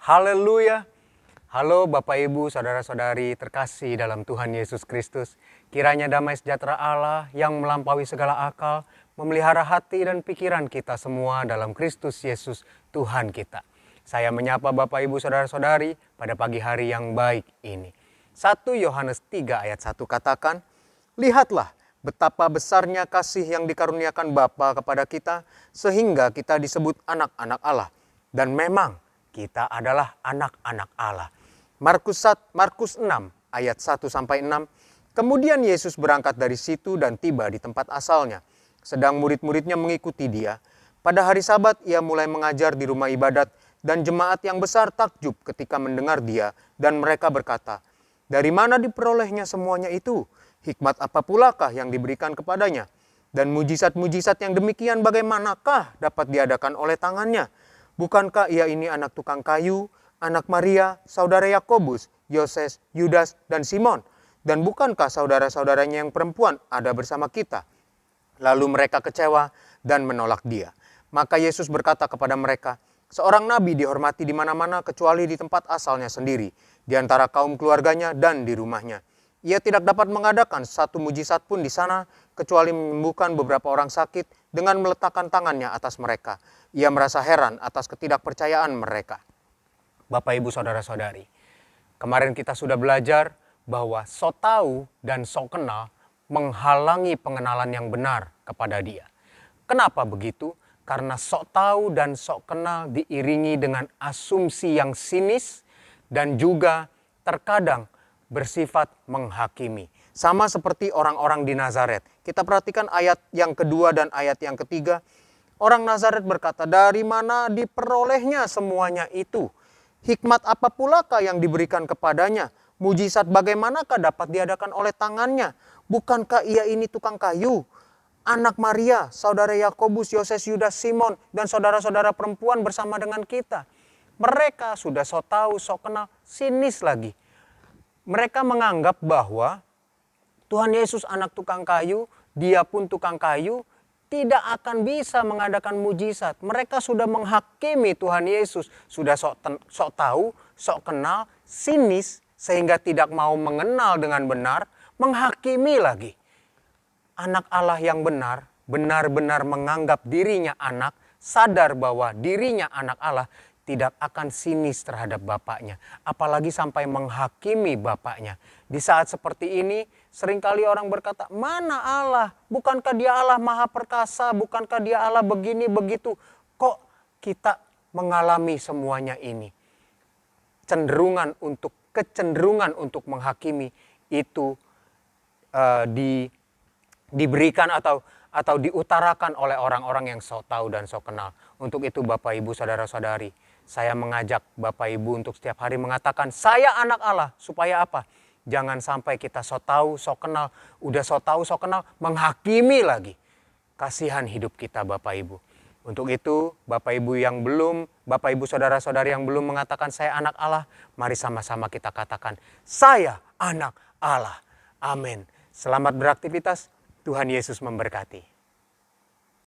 Haleluya. Halo Bapak Ibu, Saudara-saudari terkasih dalam Tuhan Yesus Kristus. Kiranya damai sejahtera Allah yang melampaui segala akal, memelihara hati dan pikiran kita semua dalam Kristus Yesus Tuhan kita. Saya menyapa Bapak Ibu Saudara-saudari pada pagi hari yang baik ini. 1 Yohanes 3 ayat 1 katakan, "Lihatlah betapa besarnya kasih yang dikaruniakan Bapa kepada kita, sehingga kita disebut anak-anak Allah. Dan memang kita adalah anak-anak Allah." Markus 6 ayat 1-6. Kemudian Yesus berangkat dari situ dan tiba di tempat asalnya. Sedang murid-muridnya mengikuti dia. Pada hari Sabat ia mulai mengajar di rumah ibadat dan jemaat yang besar takjub ketika mendengar dia dan mereka berkata, "Dari mana diperolehnya semuanya itu? Hikmat apa pulakah yang diberikan kepadanya? Dan mujizat-mujizat yang demikian bagaimanakah dapat diadakan oleh tangannya? Bukankah ia ini anak tukang kayu, anak Maria, saudara Yakobus, Yoses, Yudas, dan Simon? Dan bukankah saudara-saudaranya yang perempuan ada bersama kita?" Lalu mereka kecewa dan menolak dia. Maka Yesus berkata kepada mereka, "Seorang nabi dihormati di mana-mana kecuali di tempat asalnya sendiri, di antara kaum keluarganya dan di rumahnya. Ia tidak dapat mengadakan satu mujizat pun di sana, kecuali menyembuhkan beberapa orang sakit dengan meletakkan tangannya atas mereka. Ia merasa heran atas ketidakpercayaan mereka." Bapak, Ibu, Saudara-saudari, kemarin kita sudah belajar bahwa sok tahu dan sok kenal menghalangi pengenalan yang benar kepada dia. Kenapa begitu? Karena sok tahu dan sok kenal diiringi dengan asumsi yang sinis dan juga terkadang bersifat menghakimi. Sama seperti orang-orang di Nazaret. Kita perhatikan ayat yang kedua dan ayat yang ketiga. Orang Nazaret berkata, "Dari mana diperolehnya semuanya itu? Hikmat apa pulakah yang diberikan kepadanya? Mujizat bagaimanakah dapat diadakan oleh tangannya? Bukankah ia ini tukang kayu, anak Maria, saudara Yakobus, Yoses, Yudas, Simon, dan saudara-saudara perempuan bersama dengan kita?" Mereka sudah sok tahu, sok kenal, sinis lagi. Mereka menganggap bahwa Tuhan Yesus anak tukang kayu, dia pun tukang kayu, tidak akan bisa mengadakan mujizat. Mereka sudah menghakimi Tuhan Yesus, sudah sok tahu, sok kenal, sinis, sehingga tidak mau mengenal dengan benar, menghakimi lagi. Anak Allah yang benar, benar-benar menganggap dirinya anak, sadar bahwa dirinya anak Allah, tidak akan sinis terhadap bapaknya. Apalagi sampai menghakimi bapaknya. Di saat seperti ini, seringkali orang berkata, "Mana Allah? Bukankah dia Allah maha perkasa? Bukankah dia Allah begini begitu?" Kok kita mengalami semuanya ini? Kecenderungan untuk menghakimi itu diberikan atau diutarakan oleh orang-orang yang sok tahu dan sok kenal. Untuk itu Bapak, Ibu, Saudara-saudari, saya mengajak Bapak Ibu untuk setiap hari mengatakan, "Saya anak Allah." Supaya apa? Jangan sampai kita sok tahu, sok kenal, udah sok tahu, sok kenal, menghakimi lagi. Kasihan hidup kita Bapak Ibu. Untuk itu Bapak Ibu Saudara-saudari yang belum mengatakan saya anak Allah, mari sama-sama kita katakan, "Saya anak Allah." Amin. Selamat beraktivitas. Tuhan Yesus memberkati.